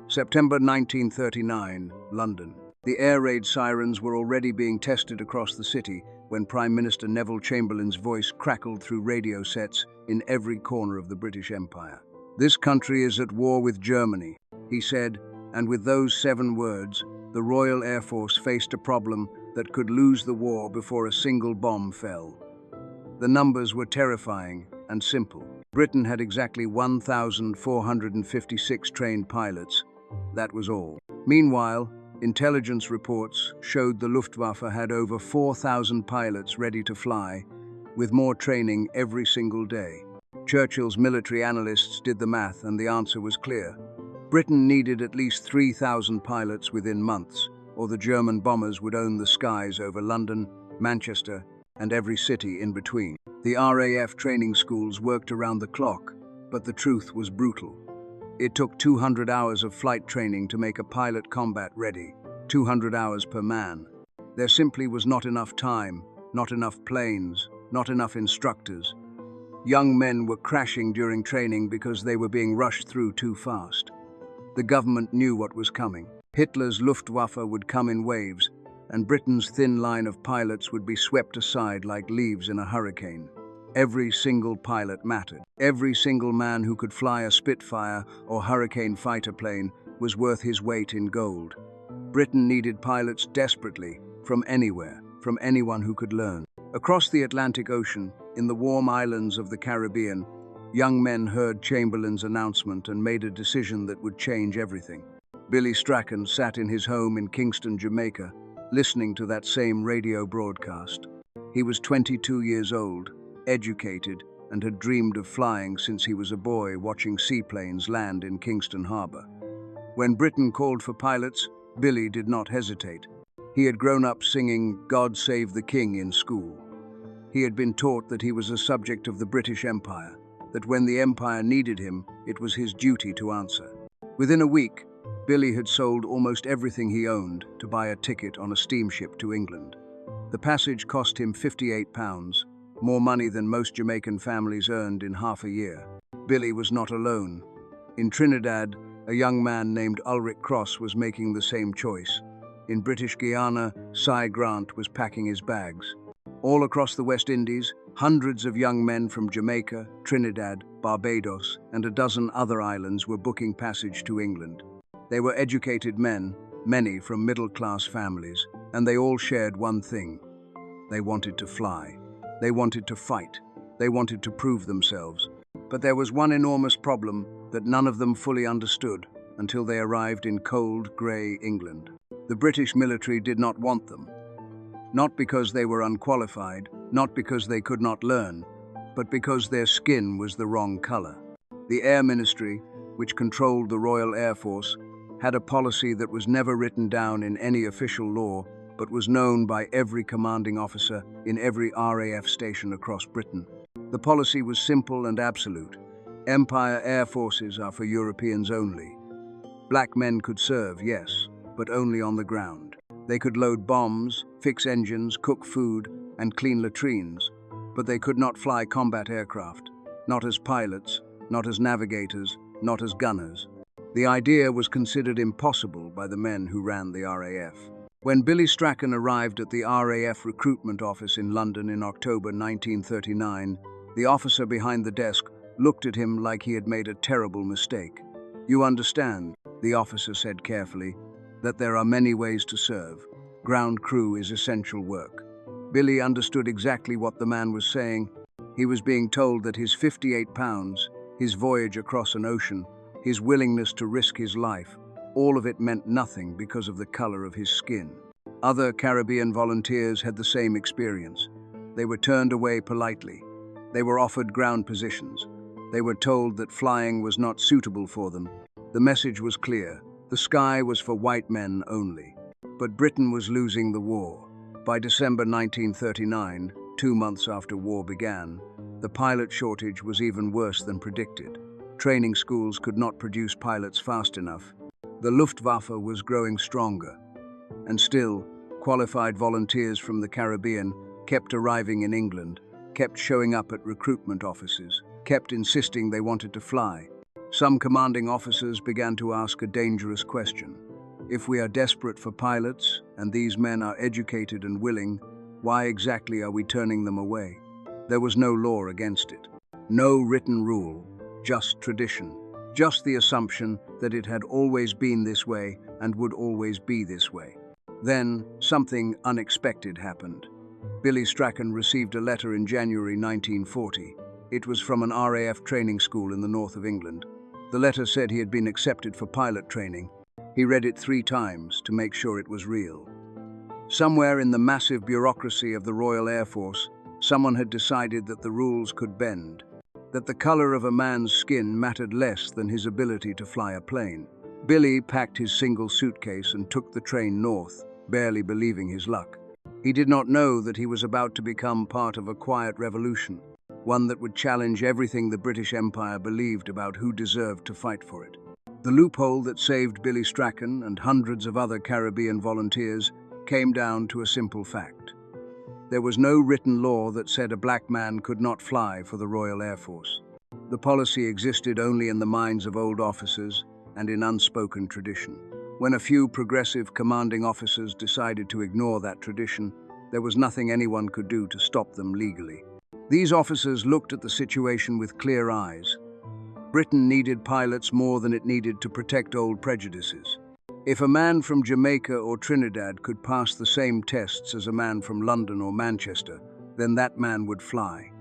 September 1939, London. The air raid sirens were already being tested across the city when Prime Minister Neville Chamberlain's voice crackled through radio sets in every corner of the British Empire. "This country is at war with Germany," he said, and with those 7 words, the Royal Air Force faced a problem that could lose the war before a single bomb fell. The numbers were terrifying and simple. Britain had exactly 1,456 trained pilots. That was all. Meanwhile, intelligence reports showed the Luftwaffe had over 4,000 pilots ready to fly, with more training every single day. Churchill's military analysts did the math, and the answer was clear. Britain needed at least 3,000 pilots within months, or the German bombers would own the skies over London, Manchester, and every city in between. The RAF training schools worked around the clock, but the truth was brutal. It took 200 hours of flight training to make a pilot combat ready, 200 hours per man. There simply was not enough time, not enough planes, not enough instructors. Young men were crashing during training because they were being rushed through too fast. The government knew what was coming. Hitler's Luftwaffe would come in waves, and Britain's thin line of pilots would be swept aside like leaves in a hurricane. Every single pilot mattered. Every single man who could fly a Spitfire or Hurricane fighter plane was worth his weight in gold. Britain needed pilots desperately, from anywhere, from anyone who could learn. Across the Atlantic Ocean, in the warm islands of the Caribbean, young men heard Chamberlain's announcement and made a decision that would change everything. Billy Strachan sat in his home in Kingston, Jamaica, listening to that same radio broadcast. He was 22 years old, educated, and had dreamed of flying since he was a boy watching seaplanes land in Kingston Harbor. When Britain called for pilots, Billy did not hesitate. He had grown up singing "God Save the King" in school. He had been taught that he was a subject of the British Empire, that when the Empire needed him, it was his duty to answer. Within a week, Billy had sold almost everything he owned to buy a ticket on a steamship to England. The passage cost him £58, more money than most Jamaican families earned in half a year. Billy was not alone. In Trinidad, a young man named Ulrich Cross was making the same choice. In British Guiana, Cy Grant was packing his bags. All across the West Indies, hundreds of young men from Jamaica, Trinidad, Barbados, and a dozen other islands were booking passage to England. They were educated men, many from middle-class families, and they all shared one thing. They wanted to fly. They wanted to fight. They wanted to prove themselves. But there was one enormous problem that none of them fully understood until they arrived in cold, grey England. The British military did not want them. Not because they were unqualified, not because they could not learn, but because their skin was the wrong color. The Air Ministry, which controlled the Royal Air Force, had a policy that was never written down in any official law, but was known by every commanding officer in every RAF station across Britain. The policy was simple and absolute. Empire air forces are for Europeans only. Black men could serve, yes, but only on the ground. They could load bombs, fix engines, cook food, and clean latrines, but they could not fly combat aircraft, not as pilots, not as navigators, not as gunners. The idea was considered impossible by the men who ran the RAF. When Billy Strachan arrived at the RAF recruitment office in London in October 1939, the officer behind the desk looked at him like he had made a terrible mistake. "You understand," the officer said carefully, "that there are many ways to serve. Ground crew is essential work." Billy understood exactly what the man was saying. He was being told that his £58, his voyage across an ocean, his willingness to risk his life, all of it meant nothing because of the color of his skin. Other Caribbean volunteers had the same experience. They were turned away politely. They were offered ground positions. They were told that flying was not suitable for them. The message was clear. The sky was for white men only. But Britain was losing the war. By December 1939, 2 months after war began, the pilot shortage was even worse than predicted. Training schools could not produce pilots fast enough. The Luftwaffe was growing stronger. And still, qualified volunteers from the Caribbean kept arriving in England, kept showing up at recruitment offices, kept insisting they wanted to fly. Some commanding officers began to ask a dangerous question. If we are desperate for pilots, and these men are educated and willing, why exactly are we turning them away? There was no law against it. No written rule, just tradition. Just the assumption that it had always been this way and would always be this way. Then, something unexpected happened. Billy Strachan received a letter in January 1940. It was from an RAF training school in the north of England. The letter said he had been accepted for pilot training. He read it 3 times to make sure it was real. Somewhere in the massive bureaucracy of the Royal Air Force, someone had decided that the rules could bend, that the color of a man's skin mattered less than his ability to fly a plane. Billy packed his single suitcase and took the train north, barely believing his luck. He did not know that he was about to become part of a quiet revolution, one that would challenge everything the British Empire believed about who deserved to fight for it. The loophole that saved Billy Strachan and hundreds of other Caribbean volunteers came down to a simple fact. There was no written law that said a black man could not fly for the Royal Air Force. The policy existed only in the minds of old officers and in unspoken tradition. When a few progressive commanding officers decided to ignore that tradition, there was nothing anyone could do to stop them legally. These officers looked at the situation with clear eyes. Britain needed pilots more than it needed to protect old prejudices. If a man from Jamaica or Trinidad could pass the same tests as a man from London or Manchester, then that man would fly.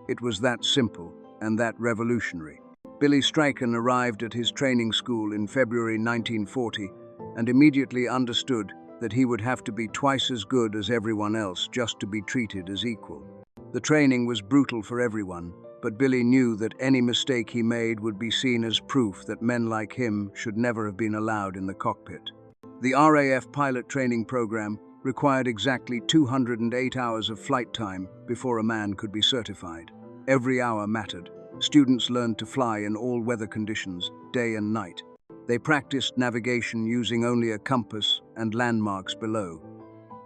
It was that simple and that revolutionary. Billy Strachan arrived at his training school in February 1940 and immediately understood that he would have to be twice as good as everyone else just to be treated as equal. The training was brutal for everyone, but Billy knew that any mistake he made would be seen as proof that men like him should never have been allowed in the cockpit. The RAF pilot training program required exactly 208 hours of flight time before a man could be certified. Every hour mattered. Students learned to fly in all weather conditions, day and night. They practiced navigation using only a compass and landmarks below.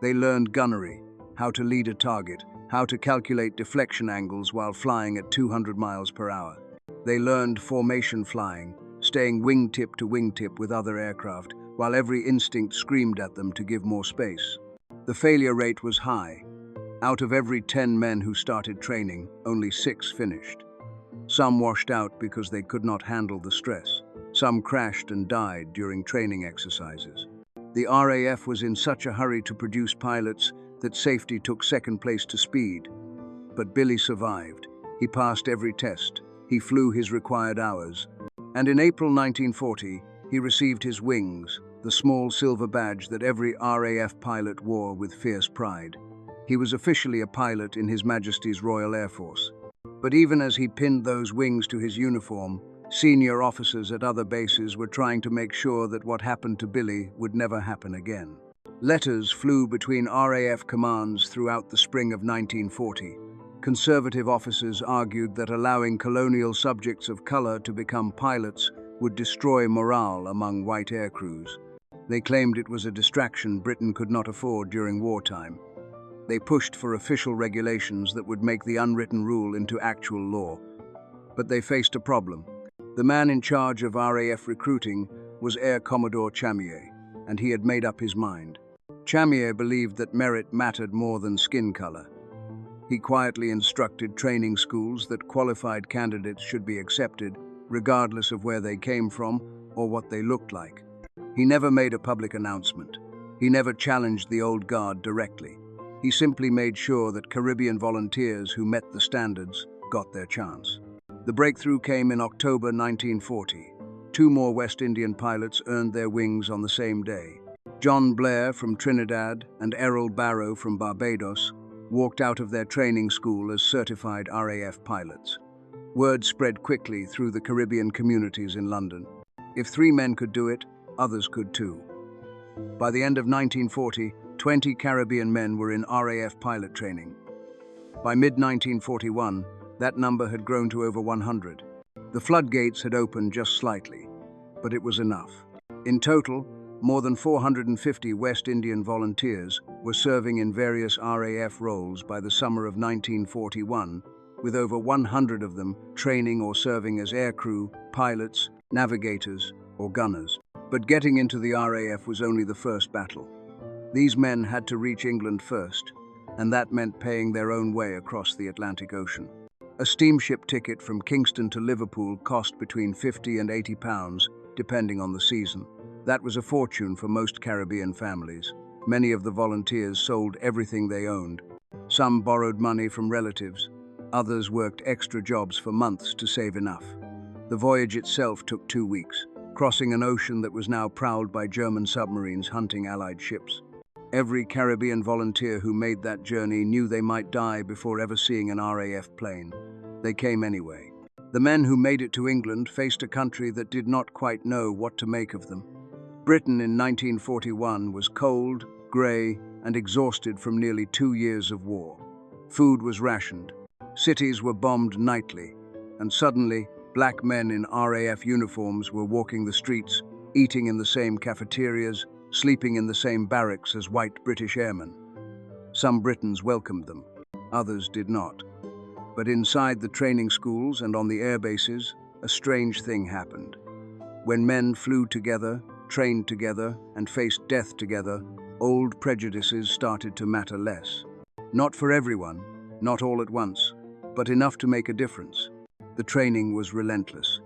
They learned gunnery, how to lead a target, how to calculate deflection angles while flying at 200 miles per hour. They learned formation flying, staying wingtip to wingtip with other aircraft, while every instinct screamed at them to give more space. The failure rate was high. Out of every 10 men who started training, only 6 finished. Some washed out because they could not handle the stress. Some crashed and died during training exercises. The RAF was in such a hurry to produce pilots that safety took second place to speed. But Billy survived. He passed every test. He flew his required hours. And in April 1940, he received his wings, the small silver badge that every RAF pilot wore with fierce pride. He was officially a pilot in His Majesty's Royal Air Force. But even as he pinned those wings to his uniform, senior officers at other bases were trying to make sure that what happened to Billy would never happen again. Letters flew between RAF commands throughout the spring of 1940. Conservative officers argued that allowing colonial subjects of color to become pilots would destroy morale among white air crews. They claimed it was a distraction Britain could not afford during wartime. They pushed for official regulations that would make the unwritten rule into actual law. But they faced a problem. The man in charge of RAF recruiting was Air Commodore Chamier, and he had made up his mind. Chamier believed that merit mattered more than skin color. He quietly instructed training schools that qualified candidates should be accepted, regardless of where they came from or what they looked like. He never made a public announcement. He never challenged the old guard directly. He simply made sure that Caribbean volunteers who met the standards got their chance. The breakthrough came in October 1940. 2 more West Indian pilots earned their wings on the same day. John Blair from Trinidad and Errol Barrow from Barbados walked out of their training school as certified RAF pilots. Word spread quickly through the Caribbean communities in London. If 3 men could do it, others could too. By the end of 1940, 20 Caribbean men were in RAF pilot training. By mid-1941, that number had grown to over 100. The floodgates had opened just slightly, but it was enough. In total, more than 450 West Indian volunteers were serving in various RAF roles by the summer of 1941, with over 100 of them training or serving as aircrew, pilots, navigators, or gunners. But getting into the RAF was only the first battle. These men had to reach England first, and that meant paying their own way across the Atlantic Ocean. A steamship ticket from Kingston to Liverpool cost between £50 and £80, depending on the season. That was a fortune for most Caribbean families. Many of the volunteers sold everything they owned. Some borrowed money from relatives. Others worked extra jobs for months to save enough. The voyage itself took 2 weeks, crossing an ocean that was now prowled by German submarines hunting Allied ships. Every Caribbean volunteer who made that journey knew they might die before ever seeing an RAF plane. They came anyway. The men who made it to England faced a country that did not quite know what to make of them. Britain in 1941 was cold, grey, and exhausted from nearly 2 years of war. Food was rationed. Cities were bombed nightly. And suddenly, black men in RAF uniforms were walking the streets, eating in the same cafeterias, sleeping in the same barracks as white British airmen. Some Britons welcomed them, others did not. But inside the training schools and on the air bases, a strange thing happened. When men flew together, trained together, and faced death together, old prejudices started to matter less. Not for everyone, not all at once, but enough to make a difference. The training was relentless.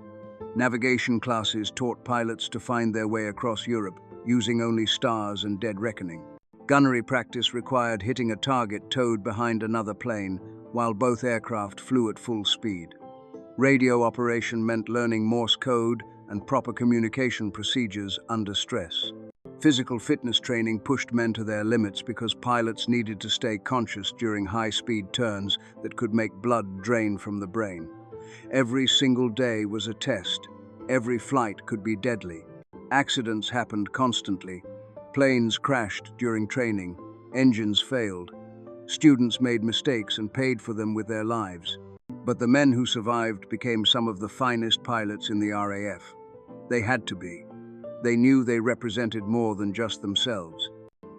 Navigation classes taught pilots to find their way across Europe, using only stars and dead reckoning. Gunnery practice required hitting a target towed behind another plane, while both aircraft flew at full speed. Radio operation meant learning Morse code and proper communication procedures under stress. Physical fitness training pushed men to their limits because pilots needed to stay conscious during high-speed turns that could make blood drain from the brain. Every single day was a test. Every flight could be deadly. Accidents happened constantly. Planes crashed during training. Engines failed. Students made mistakes and paid for them with their lives. But the men who survived became some of the finest pilots in the RAF. They had to be. They knew they represented more than just themselves.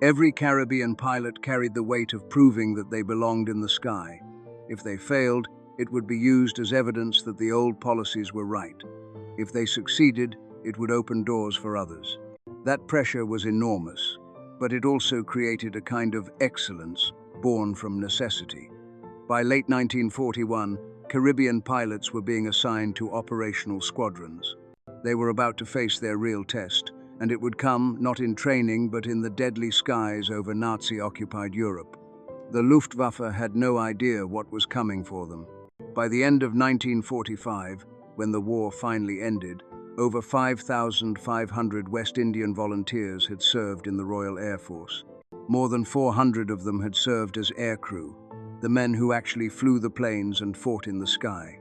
Every Caribbean pilot carried the weight of proving that they belonged in the sky. If they failed, it would be used as evidence that the old policies were right. If they succeeded, it would open doors for others. That pressure was enormous, but it also created a kind of excellence born from necessity. By late 1941, Caribbean pilots were being assigned to operational squadrons. They were about to face their real test, and it would come not in training but in the deadly skies over Nazi-occupied Europe. The Luftwaffe had no idea what was coming for them. By the end of 1945, when the war finally ended, over 5,500 West Indian volunteers had served in the Royal Air Force. More than 400 of them had served as aircrew, the men who actually flew the planes and fought in the sky.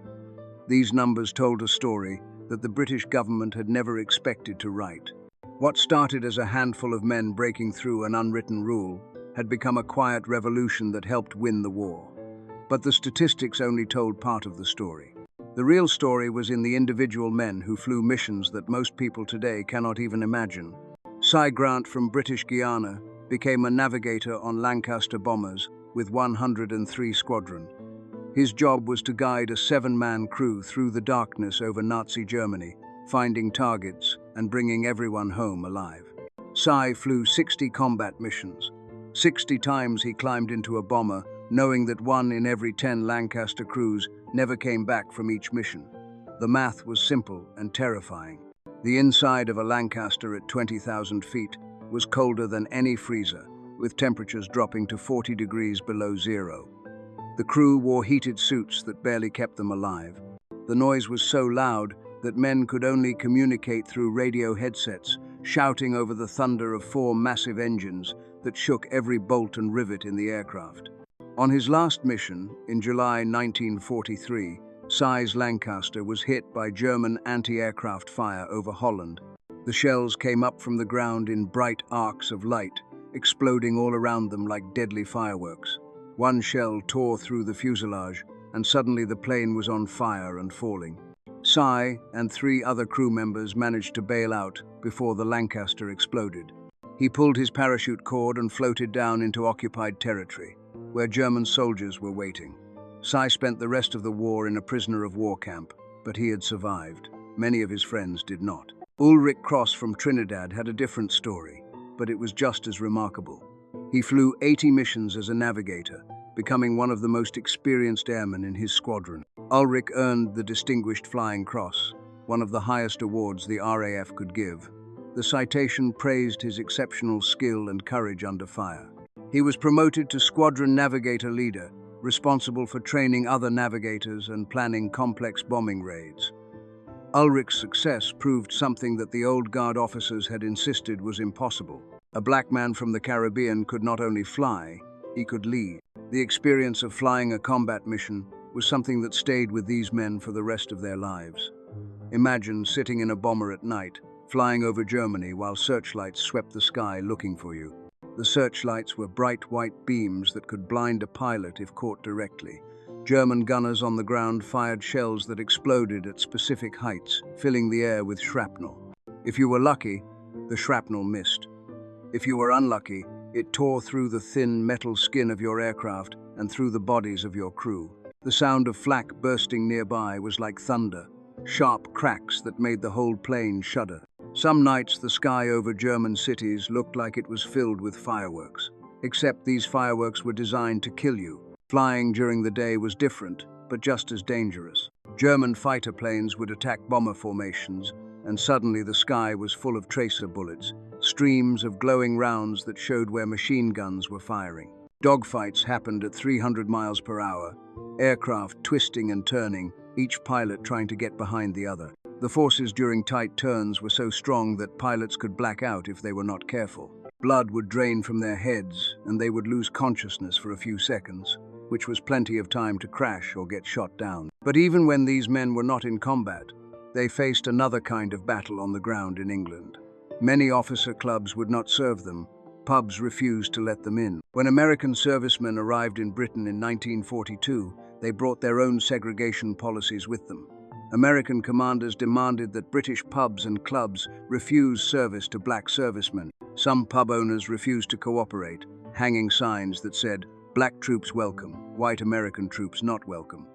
These numbers told a story that the British government had never expected to write. What started as a handful of men breaking through an unwritten rule had become a quiet revolution that helped win the war. But the statistics only told part of the story. The real story was in the individual men who flew missions that most people today cannot even imagine. Cy Grant from British Guiana became a navigator on Lancaster bombers with 103 Squadron. His job was to guide a 7-man crew through the darkness over Nazi Germany, finding targets and bringing everyone home alive. Cy flew 60 combat missions. 60 times he climbed into a bomber, knowing that 1 in every 10 Lancaster crews never came back from each mission. The math was simple and terrifying. The inside of a Lancaster at 20,000 feet was colder than any freezer, with temperatures dropping to 40 degrees below zero. The crew wore heated suits that barely kept them alive. The noise was so loud that men could only communicate through radio headsets, shouting over the thunder of 4 massive engines that shook every bolt and rivet in the aircraft. On his last mission, in July 1943, Cy's Lancaster was hit by German anti-aircraft fire over Holland. The shells came up from the ground in bright arcs of light, exploding all around them like deadly fireworks. One shell tore through the fuselage, and suddenly the plane was on fire and falling. Cy and 3 other crew members managed to bail out before the Lancaster exploded. He pulled his parachute cord and floated down into occupied territory, where German soldiers were waiting. Cy spent the rest of the war in a prisoner of war camp, but he had survived. Many of his friends did not. Ulrich Cross from Trinidad had a different story, but it was just as remarkable. He flew 80 missions as a navigator, becoming one of the most experienced airmen in his squadron. Ulrich earned the Distinguished Flying Cross, one of the highest awards the RAF could give. The citation praised his exceptional skill and courage under fire. He was promoted to Squadron Navigator Leader, responsible for training other navigators and planning complex bombing raids. Ulrich's success proved something that the old guard officers had insisted was impossible. A black man from the Caribbean could not only fly, he could lead. The experience of flying a combat mission was something that stayed with these men for the rest of their lives. Imagine sitting in a bomber at night, flying over Germany while searchlights swept the sky looking for you. The searchlights were bright white beams that could blind a pilot if caught directly. German gunners on the ground fired shells that exploded at specific heights, filling the air with shrapnel. If you were lucky, the shrapnel missed. If you were unlucky, it tore through the thin metal skin of your aircraft and through the bodies of your crew. The sound of flak bursting nearby was like thunder, sharp cracks that made the whole plane shudder. Some nights the sky over German cities looked like it was filled with fireworks, except these fireworks were designed to kill you. Flying during the day was different, but just as dangerous. German fighter planes would attack bomber formations, and suddenly the sky was full of tracer bullets, streams of glowing rounds that showed where machine guns were firing. Dogfights happened at 300 miles per hour, aircraft twisting and turning, each pilot trying to get behind the other. The forces during tight turns were so strong that pilots could black out if they were not careful. Blood would drain from their heads, and they would lose consciousness for a few seconds, which was plenty of time to crash or get shot down. But even when these men were not in combat, they faced another kind of battle on the ground in England. Many officer clubs would not serve them. Pubs refused to let them in. When American servicemen arrived in Britain in 1942, they brought their own segregation policies with them. American commanders demanded that British pubs and clubs refuse service to black servicemen. Some pub owners refused to cooperate, hanging signs that said, "Black troops welcome, white American troops not welcome."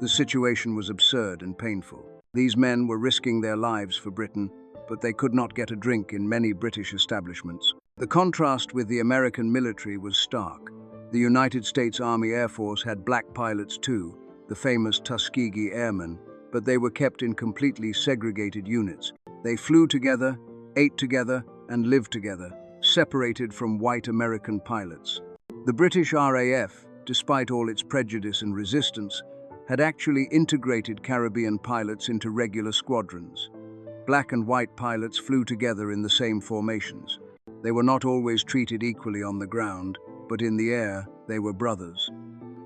The situation was absurd and painful. These men were risking their lives for Britain, but they could not get a drink in many British establishments. The contrast with the American military was stark. The United States Army Air Force had black pilots too, the famous Tuskegee Airmen, but they were kept in completely segregated units. They flew together, ate together, and lived together, separated from white American pilots. The British RAF, despite all its prejudice and resistance, had actually integrated Caribbean pilots into regular squadrons. Black and white pilots flew together in the same formations. They were not always treated equally on the ground, but in the air, they were brothers.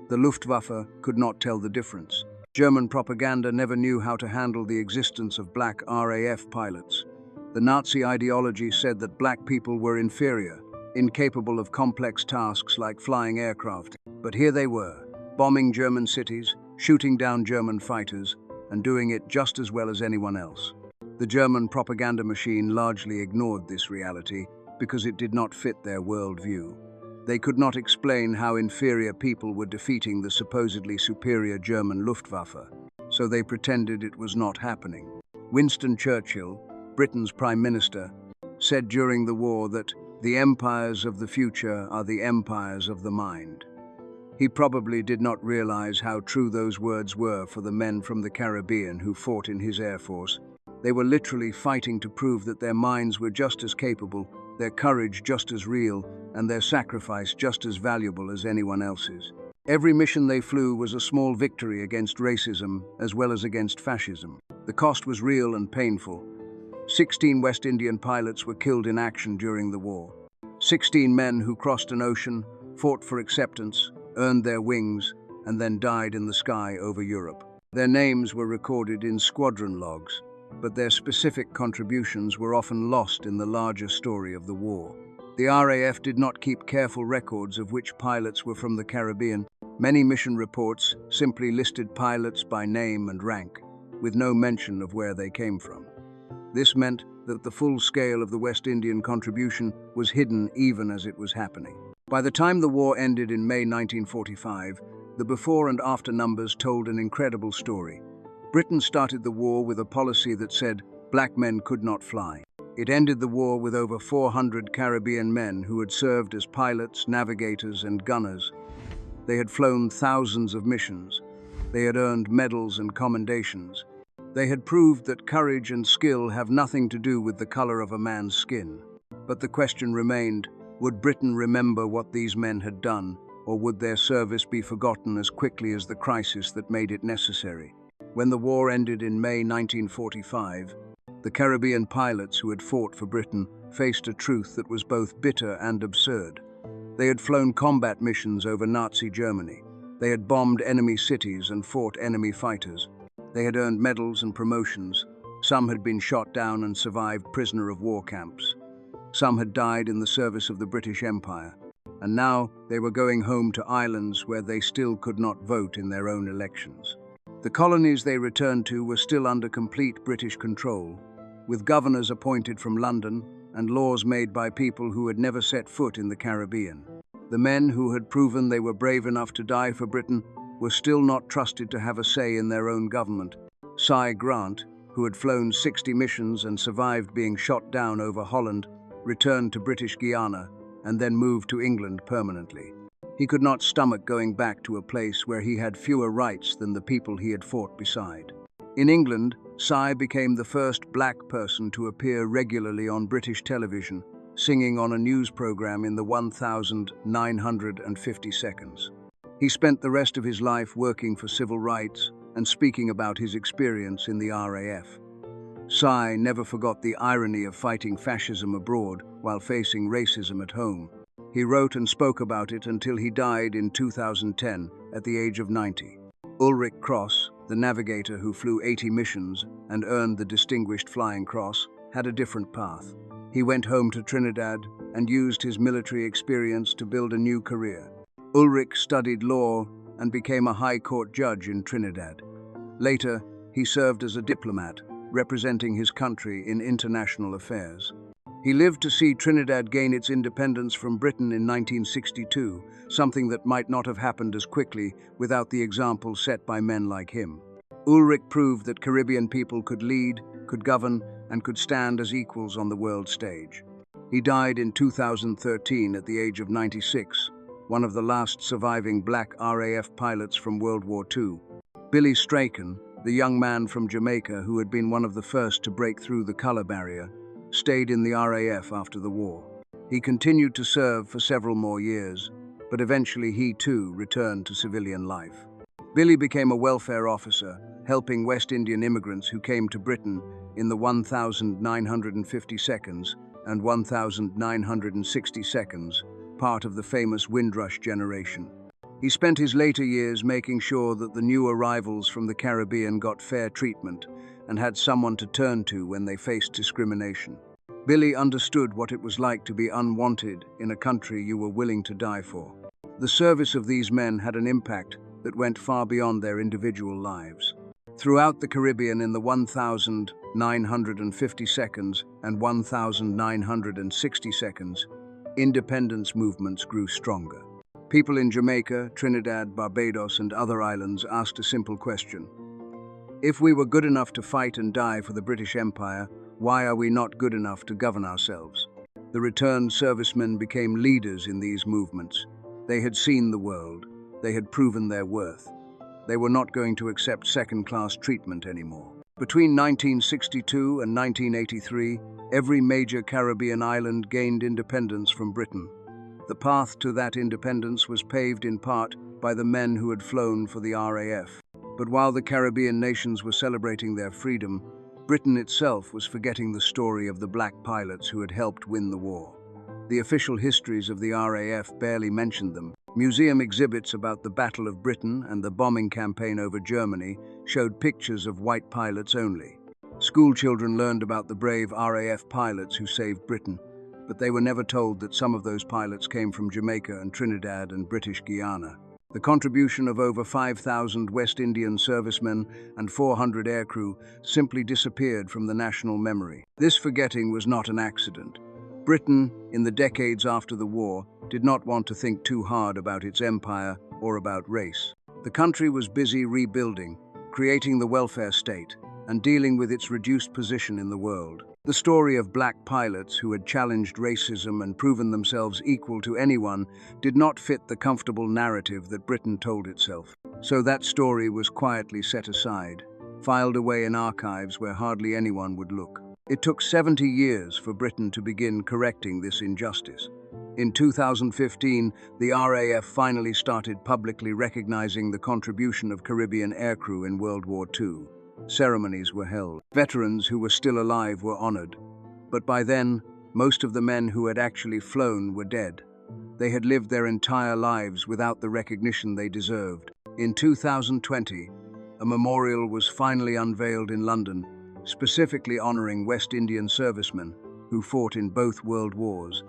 The Luftwaffe could not tell the difference. German propaganda never knew how to handle the existence of black RAF pilots. The Nazi ideology said that black people were inferior, incapable of complex tasks like flying aircraft. But here they were, bombing German cities, shooting down German fighters, and doing it just as well as anyone else. The German propaganda machine largely ignored this reality because it did not fit their worldview. They could not explain how inferior people were defeating the supposedly superior German Luftwaffe, so they pretended it was not happening. Winston Churchill, Britain's Prime Minister, said during the war that the empires of the future are the empires of the mind. He probably did not realize how true those words were for the men from the Caribbean who fought in his Air Force. They were literally fighting to prove that their minds were just as capable, their courage just as real, and their sacrifice just as valuable as anyone else's. Every mission they flew was a small victory against racism as well as against fascism. The cost was real and painful. 16 West Indian pilots were killed in action during the war. 16 men who crossed an ocean, fought for acceptance, earned their wings, and then died in the sky over Europe. Their names were recorded in squadron logs, but their specific contributions were often lost in the larger story of the war. The RAF did not keep careful records of which pilots were from the Caribbean. Many mission reports simply listed pilots by name and rank, with no mention of where they came from. This meant that the full scale of the West Indian contribution was hidden even as it was happening. By the time the war ended in May 1945, the before and after numbers told an incredible story. Britain started the war with a policy that said black men could not fly. It ended the war with over 400 Caribbean men who had served as pilots, navigators, and gunners. They had flown thousands of missions. They had earned medals and commendations. They had proved that courage and skill have nothing to do with the color of a man's skin. But the question remained, would Britain remember what these men had done, or would their service be forgotten as quickly as the crisis that made it necessary? When the war ended in May 1945, the Caribbean pilots who had fought for Britain faced a truth that was both bitter and absurd. They had flown combat missions over Nazi Germany. They had bombed enemy cities and fought enemy fighters. They had earned medals and promotions. Some had been shot down and survived prisoner of war camps. Some had died in the service of the British Empire. And now they were going home to islands where they still could not vote in their own elections. The colonies they returned to were still under complete British control, with governors appointed from London and laws made by people who had never set foot in the Caribbean. The men who had proven they were brave enough to die for Britain were still not trusted to have a say in their own government. Cy Grant, who had flown 60 missions and survived being shot down over Holland, returned to British Guiana and then moved to England permanently. He could not stomach going back to a place where he had fewer rights than the people he had fought beside. In England, Cy became the first black person to appear regularly on British television, singing on a news program in the 1950 seconds. He spent the rest of his life working for civil rights and speaking about his experience in the RAF. Cy never forgot the irony of fighting fascism abroad while facing racism at home. He wrote and spoke about it until he died in 2010 at the age of 90. Ulrich Cross, the navigator who flew 80 missions and earned the Distinguished Flying Cross, had a different path. He went home to Trinidad and used his military experience to build a new career. Ulrich studied law and became a high court judge in Trinidad. Later, he served as a diplomat, representing his country in international affairs. He lived to see Trinidad gain its independence from Britain in 1962, something that might not have happened as quickly without the example set by men like him. Ulrich proved that Caribbean people could lead, could govern, and could stand as equals on the world stage. He died in 2013 at the age of 96, one of the last surviving black RAF pilots from World War II. Billy Strachan, the young man from Jamaica who had been one of the first to break through the color barrier, stayed in the RAF after the war. He continued to serve for several more years, but eventually he too returned to civilian life. Billy became a welfare officer, helping West Indian immigrants who came to Britain in the 1950 seconds and 1960 seconds, part of the famous Windrush generation. He spent his later years making sure that the new arrivals from the Caribbean got fair treatment and had someone to turn to when they faced discrimination. Billy understood what it was like to be unwanted in a country you were willing to die for. The service of these men had an impact that went far beyond their individual lives. Throughout the Caribbean in the 1950 seconds and 1960 seconds, independence movements grew stronger. People in Jamaica, Trinidad, Barbados, and other islands asked a simple question. If we were good enough to fight and die for the British Empire, why are we not good enough to govern ourselves? The returned servicemen became leaders in these movements. They had seen the world. They had proven their worth. They were not going to accept second-class treatment anymore. Between 1962 and 1983, every major Caribbean island gained independence from Britain. The path to that independence was paved in part by the men who had flown for the RAF. But while the Caribbean nations were celebrating their freedom, Britain itself was forgetting the story of the black pilots who had helped win the war. The official histories of the RAF barely mentioned them. Museum exhibits about the Battle of Britain and the bombing campaign over Germany showed pictures of white pilots only. School children learned about the brave RAF pilots who saved Britain, but they were never told that some of those pilots came from Jamaica and Trinidad and British Guiana. The contribution of over 5,000 West Indian servicemen and 400 aircrew simply disappeared from the national memory. This forgetting was not an accident. Britain, in the decades after the war, did not want to think too hard about its empire or about race. The country was busy rebuilding, creating the welfare state and dealing with its reduced position in the world. The story of black pilots who had challenged racism and proven themselves equal to anyone did not fit the comfortable narrative that Britain told itself. So that story was quietly set aside, filed away in archives where hardly anyone would look. It took 70 years for Britain to begin correcting this injustice. In 2015, the RAF finally started publicly recognizing the contribution of Caribbean aircrew in World War II. Ceremonies were held. Veterans who were still alive were honored. But by then, most of the men who had actually flown were dead. They had lived their entire lives without the recognition they deserved. In 2020, a memorial was finally unveiled in London, specifically honoring West Indian servicemen who fought in both world wars.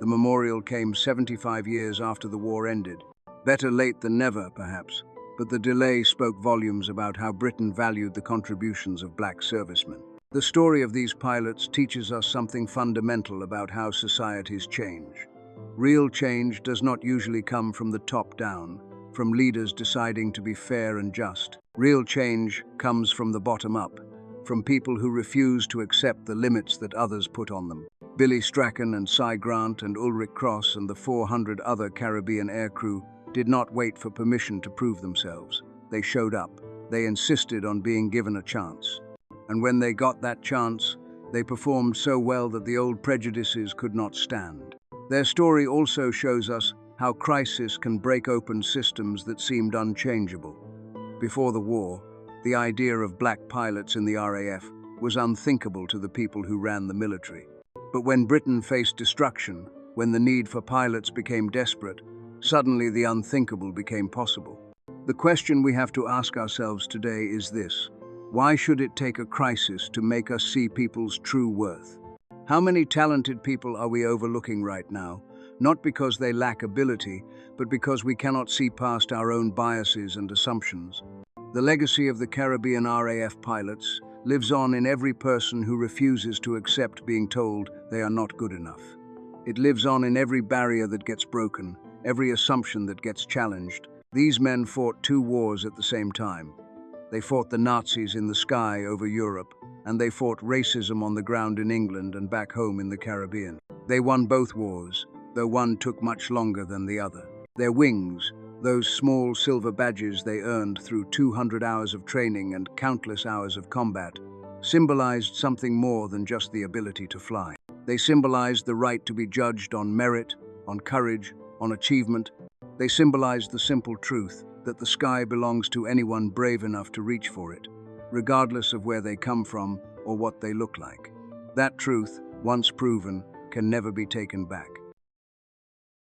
The memorial came 75 years after the war ended. Better late than never, perhaps, but the delay spoke volumes about how Britain valued the contributions of black servicemen. The story of these pilots teaches us something fundamental about how societies change. Real change does not usually come from the top down, from leaders deciding to be fair and just. Real change comes from the bottom up, from people who refuse to accept the limits that others put on them. Billy Strachan and Cy Grant and Ulrich Cross and the 400 other Caribbean aircrew did not wait for permission to prove themselves. They showed up. They insisted on being given a chance. And when they got that chance, they performed so well that the old prejudices could not stand. Their story also shows us how crisis can break open systems that seemed unchangeable. Before the war, the idea of black pilots in the RAF was unthinkable to the people who ran the military. But when Britain faced destruction, when the need for pilots became desperate, suddenly the unthinkable became possible. The question we have to ask ourselves today is this: why should it take a crisis to make us see people's true worth? How many talented people are we overlooking right now, not because they lack ability, but because we cannot see past our own biases and assumptions? The legacy of the Caribbean RAF pilots lives on in every person who refuses to accept being told they are not good enough. It lives on in every barrier that gets broken, every assumption that gets challenged. These men fought 2 wars at the same time. They fought the Nazis in the sky over Europe, and they fought racism on the ground in England and back home in the Caribbean. They won both wars, though one took much longer than the other. Their wings, those small silver badges they earned through 200 hours of training and countless hours of combat, symbolized something more than just the ability to fly. They symbolized the right to be judged on merit, on courage, on achievement. They symbolized the simple truth that the sky belongs to anyone brave enough to reach for it, regardless of where they come from or what they look like. That truth, once proven, can never be taken back.